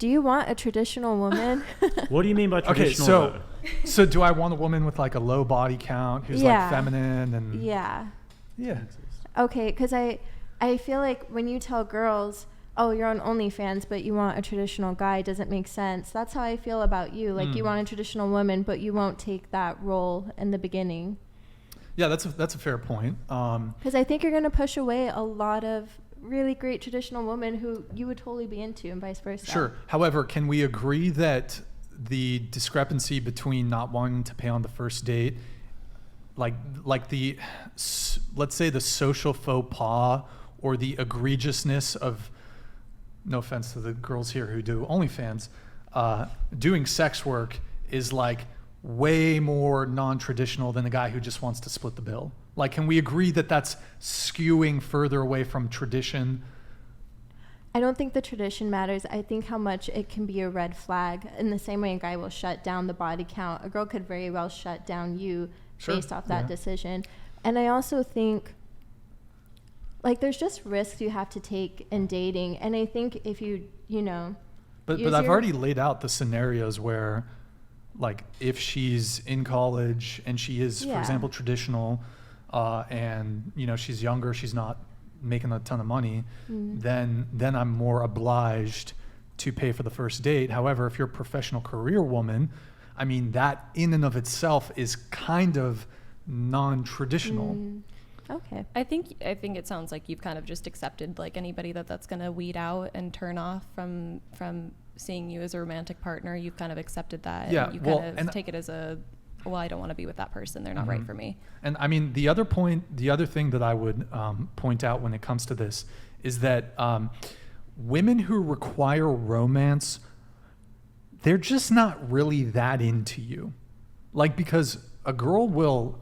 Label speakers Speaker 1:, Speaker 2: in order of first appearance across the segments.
Speaker 1: Do you want a traditional woman?
Speaker 2: What do you mean by traditional?
Speaker 3: Okay, so do I want a woman with like a low body count who's like feminine and
Speaker 1: Yeah. Okay, because I feel like when you tell girls, oh, you're on OnlyFans, but you want a traditional guy, doesn't make sense. That's how I feel about you. Like you want a traditional woman, but you won't take that role in the beginning.
Speaker 3: Yeah, that's a fair point.
Speaker 1: Because I think you're going to push away a lot of really great traditional women who you would totally be into, and vice versa.
Speaker 3: Sure. However, can we agree that the discrepancy between not wanting to pay on the first date, like the, let's say the social faux pas or the egregiousness of, no offense to the girls here who do OnlyFans, doing sex work is like way more non-traditional than the guy who just wants to split the bill? Like, can we agree that that's skewing further away from tradition?
Speaker 1: I don't think the tradition matters. I think how much it can be a red flag. In the same way a guy will shut down the body count, a girl could very well shut down you based off that decision. And I also think, like, there's just risks you have to take in dating. And I think if you know...
Speaker 3: But I've already laid out the scenarios where, like, if she's in college and she is, for example, traditional, and, you know, she's younger, she's not making a ton of money, then I'm more obliged to pay for the first date. However, if you're a professional career woman, I mean, that in and of itself is kind of non-traditional.
Speaker 1: Okay.
Speaker 4: I think it sounds like you've kind of just accepted, like, anybody that's going to weed out and turn off from seeing you as a romantic partner. You've kind of accepted that.
Speaker 3: Yeah.
Speaker 4: And you kind of take it as well, I don't want to be with that person. They're not right for me.
Speaker 3: And I mean, the other thing that I would point out when it comes to this is that women who require romance, they're just not really that into you. Like, because a girl will...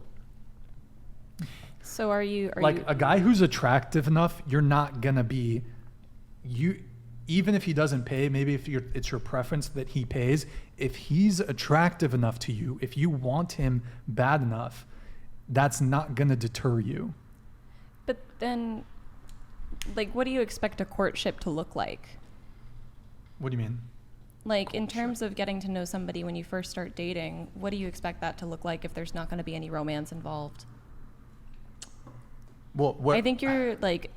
Speaker 4: So are you
Speaker 3: a guy who's attractive enough, you're not going to be... Even if he doesn't pay, maybe if it's your preference that he pays, if he's attractive enough to you, if you want him bad enough, that's not going to deter you.
Speaker 4: But then, like, what do you expect a courtship to look like?
Speaker 3: What do you mean?
Speaker 4: Like, in terms of getting to know somebody when you first start dating, what do you expect that to look like if there's not going to be any romance involved?
Speaker 3: Well,
Speaker 4: I think you're, like,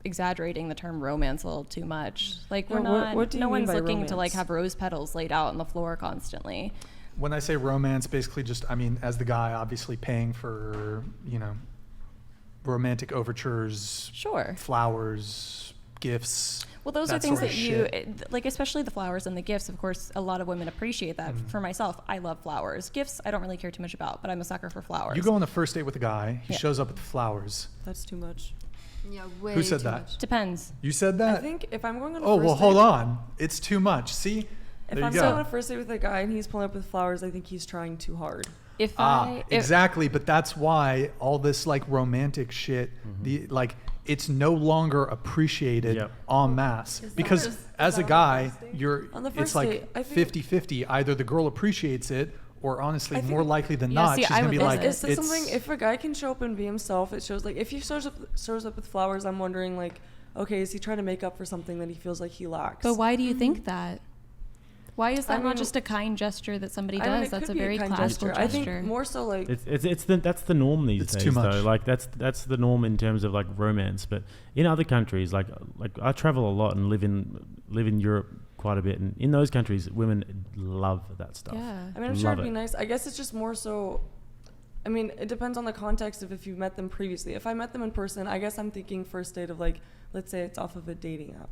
Speaker 4: exaggerating the term romance a little too much. Like, we're not,
Speaker 5: what do you
Speaker 4: no
Speaker 5: mean
Speaker 4: one's
Speaker 5: by
Speaker 4: looking
Speaker 5: romance?
Speaker 4: to, like, have rose petals laid out on the floor constantly.
Speaker 3: When I say romance, basically just, I mean, as the guy obviously paying for, you know, romantic overtures,
Speaker 4: Sure,
Speaker 3: flowers, gifts.
Speaker 4: Well, those
Speaker 3: that
Speaker 4: are things
Speaker 3: sort of
Speaker 4: that you,
Speaker 3: shit.
Speaker 4: like, especially the flowers and the gifts. Of course, a lot of women appreciate that. For myself, I love flowers. Gifts, I don't really care too much about, but I'm a sucker for flowers.
Speaker 3: You go on a first date with a guy, he shows up with flowers.
Speaker 5: That's too much.
Speaker 6: Yeah, way
Speaker 3: Who said
Speaker 6: too
Speaker 3: that?
Speaker 6: much.
Speaker 4: Depends.
Speaker 3: You said
Speaker 5: I
Speaker 3: that?
Speaker 5: think if I'm going on a
Speaker 3: Oh,
Speaker 5: first
Speaker 3: well,
Speaker 5: date,
Speaker 3: hold on. It's too much. See?
Speaker 5: If
Speaker 3: There
Speaker 5: I'm
Speaker 3: you
Speaker 5: going on
Speaker 3: go.
Speaker 5: a first date with a guy and he's pulling up with flowers, I think he's trying too hard.
Speaker 3: Exactly. But that's why all this, like, romantic shit, it's no longer appreciated en masse. Because as a guy, it's like 50-50. Either the girl appreciates it, or honestly, more likely than not, she's going to be like,
Speaker 5: is this something, if a guy can show up and be himself, it shows, like, if he shows up with flowers, I'm wondering, like, okay, is he trying to make up for something that he feels like he lacks?
Speaker 4: But why do you think that? Why is that not just a kind gesture that somebody does? That's a very classical gesture.
Speaker 5: I think more so, like,
Speaker 2: that's the norm these days.
Speaker 3: Too much.
Speaker 2: Though. Like that's the norm in terms of, like, romance. But in other countries, like I travel a lot and live in Europe quite a bit, and in those countries, women love that stuff.
Speaker 4: Yeah,
Speaker 5: I mean, I'm sure it'd be nice. I guess it's just more so. I mean, it depends on the context of if you met them previously. If I met them in person, I guess I'm thinking first date of, like, let's say it's off of a dating app.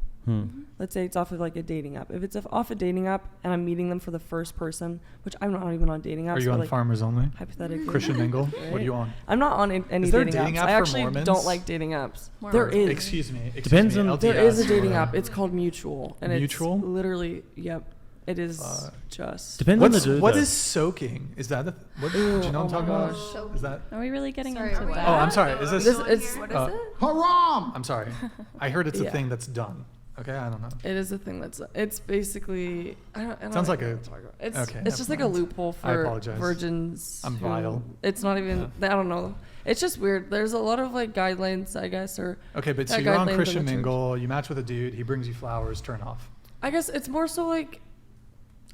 Speaker 5: Let's say it's off of, like, a dating app. If it's off a dating app and I'm meeting them for the first person, which I'm not even on dating apps.
Speaker 3: Are you on, like, Farmers Only?
Speaker 5: Hypothetically.
Speaker 3: Christian Mingle?
Speaker 5: Right?
Speaker 3: What are you on?
Speaker 5: I'm not on any
Speaker 3: Is there a
Speaker 5: dating
Speaker 3: dating
Speaker 5: apps.
Speaker 3: app
Speaker 5: I
Speaker 3: for
Speaker 5: actually
Speaker 3: Mormons?
Speaker 5: don't like dating apps.
Speaker 6: Mormons.
Speaker 5: There is.
Speaker 3: Excuse me.
Speaker 2: Depends on-
Speaker 3: LDS,
Speaker 5: There is a dating
Speaker 3: whatever.
Speaker 5: app. It's called Mutual. And
Speaker 3: Mutual?
Speaker 5: It's literally, yep. It is just.
Speaker 2: Depends on the dude.
Speaker 3: What
Speaker 2: though.
Speaker 3: is soaking? Is that do you know what I'm talking about?
Speaker 6: gosh.
Speaker 3: Is that?
Speaker 4: Are we really getting
Speaker 6: Sorry,
Speaker 4: into
Speaker 6: are we-
Speaker 4: that?
Speaker 3: Oh, I'm sorry. Is this?
Speaker 5: It's
Speaker 6: What is it?
Speaker 7: Haram!
Speaker 3: I'm sorry. I heard it's a
Speaker 5: Yeah.
Speaker 3: thing that's done. Okay, I don't know.
Speaker 5: It is a thing it's basically I don't
Speaker 3: Sounds
Speaker 5: know
Speaker 3: like
Speaker 5: what
Speaker 3: a-
Speaker 5: to talk about. It's
Speaker 3: okay,
Speaker 5: it's
Speaker 3: never
Speaker 5: just like a
Speaker 3: mind.
Speaker 5: loophole
Speaker 3: I
Speaker 5: for
Speaker 3: apologize.
Speaker 5: virgins.
Speaker 3: I'm
Speaker 5: who-
Speaker 3: vile.
Speaker 5: It's not even I don't know. It's just weird. There's a lot of, like, guidelines, I guess, or
Speaker 3: Okay, but so
Speaker 5: that
Speaker 3: you're on
Speaker 5: guidelines in
Speaker 3: Christian
Speaker 5: the church.
Speaker 3: Mingle, you match with a dude, he brings you flowers, turn off.
Speaker 5: I guess it's more so like,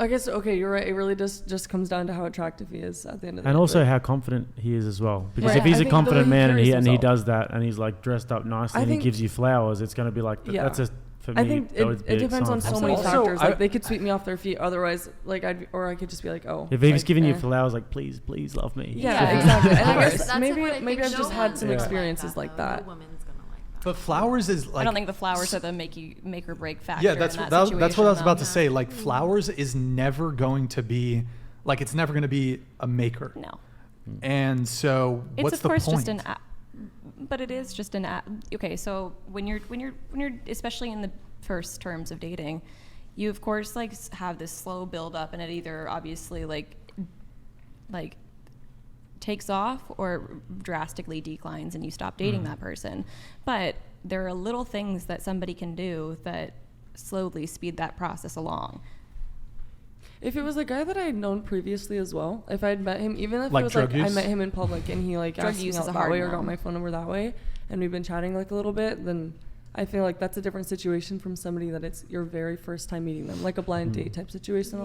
Speaker 5: I guess, okay, you're right. It really just comes down to how attractive he is at the end of the day.
Speaker 2: And also
Speaker 5: like,
Speaker 2: how confident he is as well. Because
Speaker 5: Right.
Speaker 2: if he's
Speaker 5: I
Speaker 2: a
Speaker 5: think
Speaker 2: confident
Speaker 5: the way he
Speaker 2: man and
Speaker 5: carries
Speaker 2: he
Speaker 5: himself.
Speaker 2: does that and he's like dressed up nicely
Speaker 5: I
Speaker 2: and he
Speaker 5: think-
Speaker 2: gives you flowers, it's going to be like,
Speaker 5: Yeah.
Speaker 2: that's a, for me,
Speaker 5: I think
Speaker 2: that would be
Speaker 5: it depends on
Speaker 2: sign.
Speaker 5: so many
Speaker 3: Also,
Speaker 5: factors. Like
Speaker 3: I-
Speaker 5: they could sweep me off their feet. Otherwise, like I could just be like, oh.
Speaker 2: If he was
Speaker 5: like,
Speaker 2: giving you
Speaker 5: eh.
Speaker 2: flowers, like, please love me.
Speaker 5: Yeah, exactly. And I
Speaker 2: Right.
Speaker 5: guess
Speaker 6: That's
Speaker 5: maybe
Speaker 6: what I
Speaker 5: maybe
Speaker 6: think
Speaker 5: I've just
Speaker 6: no
Speaker 5: had
Speaker 6: one's
Speaker 5: some
Speaker 6: gonna
Speaker 5: experiences
Speaker 6: like
Speaker 5: like
Speaker 6: that.
Speaker 5: that.
Speaker 6: No woman's gonna like that.
Speaker 3: But flowers is like.
Speaker 4: I don't think the flowers are the make or break factor.
Speaker 3: Yeah, that's
Speaker 4: in
Speaker 3: what
Speaker 4: that
Speaker 3: that's what I was
Speaker 4: situation,
Speaker 3: about
Speaker 4: though.
Speaker 3: to say. Like flowers is never going to be, like it's never going to be a maker.
Speaker 4: No.
Speaker 3: And so
Speaker 4: It's
Speaker 3: what's
Speaker 4: of
Speaker 3: the
Speaker 4: course
Speaker 3: point?
Speaker 4: just but it is just okay, so when you're especially in the first terms of dating, you of course like have this slow build up, and it either obviously like takes off or drastically declines and you stop dating that person. But there are little things that somebody can do that slowly speed that process along.
Speaker 5: If it was a guy that I had known previously as well, if I'd met him, even if
Speaker 3: Like
Speaker 5: it was
Speaker 3: drug
Speaker 5: like I
Speaker 3: use?
Speaker 5: met him in public and he like
Speaker 4: Drug
Speaker 5: asked me
Speaker 4: use
Speaker 5: out
Speaker 4: is a
Speaker 5: that
Speaker 4: hard
Speaker 5: way or
Speaker 4: no.
Speaker 5: got my phone number that way, and we've been chatting like a little bit, then I feel like that's a different situation from somebody that it's your very first time meeting them, like a blind date type situation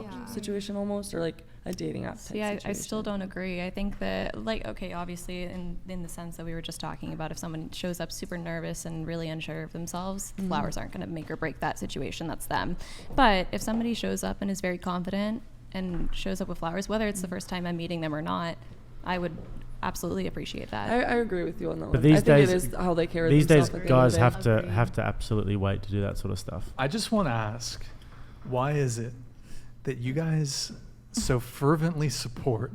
Speaker 5: almost, or like a dating app type
Speaker 4: See,
Speaker 5: situation.
Speaker 4: I still don't agree. I think that, like, okay, obviously, in the sense that we were just talking about, if someone shows up super nervous and really unsure of themselves, flowers aren't going to make or break that situation. That's them. But if somebody shows up and is very confident and shows up with flowers, whether it's the first time I'm meeting them or not, I would absolutely appreciate that.
Speaker 5: I agree with you on that
Speaker 2: But
Speaker 5: one.
Speaker 2: these
Speaker 5: I think
Speaker 2: days,
Speaker 5: it is how they carry
Speaker 2: these days,
Speaker 5: themselves at the end of
Speaker 2: guys
Speaker 5: the day.
Speaker 2: have to absolutely wait to do that sort of stuff.
Speaker 3: I just want to ask, why is it that you guys so fervently support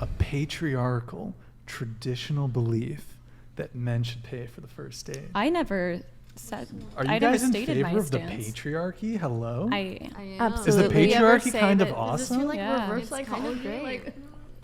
Speaker 3: a patriarchal, traditional belief that men should pay for the first date?
Speaker 4: I never said.
Speaker 3: Are you
Speaker 4: I never
Speaker 3: guys in
Speaker 4: stated my
Speaker 3: favor of the
Speaker 4: stance.
Speaker 3: patriarchy? Hello?
Speaker 4: I
Speaker 6: I am.
Speaker 1: Absolutely.
Speaker 3: Is the
Speaker 1: You ever
Speaker 3: patriarchy
Speaker 1: say
Speaker 3: kind of
Speaker 1: that-
Speaker 3: awesome?
Speaker 6: Does this feel like
Speaker 4: Yeah.
Speaker 6: reverse It's kind of psychology? great. Like,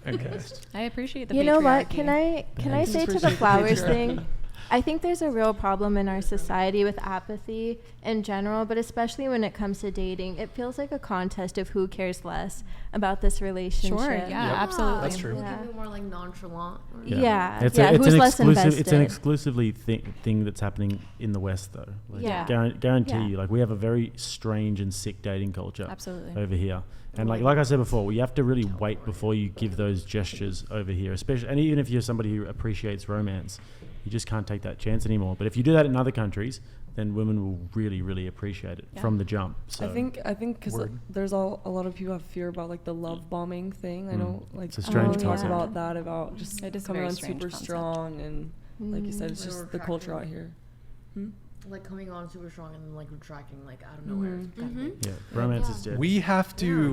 Speaker 3: Okay.
Speaker 4: I appreciate the
Speaker 1: You know what?
Speaker 4: patriarchy.
Speaker 1: Can I
Speaker 3: Thanks.
Speaker 1: say to the
Speaker 5: Appreciate the
Speaker 1: flowers
Speaker 5: patriarchy.
Speaker 1: thing? I think there's a real problem in our society with apathy in general, but especially when it comes to dating. It feels like a contest of who cares less about this relationship.
Speaker 4: Sure, yeah,
Speaker 3: Yep.
Speaker 4: absolutely.
Speaker 3: That's true.
Speaker 6: Like
Speaker 1: Yeah.
Speaker 6: even more like nonchalant. Or
Speaker 1: Yeah.
Speaker 2: It's
Speaker 1: Yeah,
Speaker 2: it's
Speaker 1: who's
Speaker 2: an
Speaker 1: less
Speaker 2: exclusive. It's an
Speaker 1: invested?
Speaker 2: exclusively thing that's happening in the West, though. Like,
Speaker 1: Yeah.
Speaker 2: guarantee
Speaker 1: Yeah.
Speaker 2: you. Like we have a very strange and sick dating culture
Speaker 4: Absolutely.
Speaker 2: over here. And like I said before, you have to really wait before you give those gestures over here, especially. And even if you're somebody who appreciates romance, you just can't take that chance anymore. But if you do that in other countries, then women will really, really appreciate it
Speaker 4: Yeah.
Speaker 2: from the jump. So
Speaker 5: I think because
Speaker 3: Word.
Speaker 5: there's a lot of people have fear about like the love bombing thing. I know like
Speaker 2: It's a strange
Speaker 5: we talked
Speaker 1: concept.
Speaker 5: about that, about just
Speaker 4: It is a
Speaker 5: coming
Speaker 4: very
Speaker 5: on
Speaker 4: strange
Speaker 5: super
Speaker 4: concept.
Speaker 5: strong, and like you said, it's
Speaker 6: Like
Speaker 5: just the culture out
Speaker 6: retracting.
Speaker 5: here.
Speaker 6: Like coming on super strong and then like retracting like out of nowhere. Kind of thing.
Speaker 2: yeah, romance is dead.
Speaker 3: We have to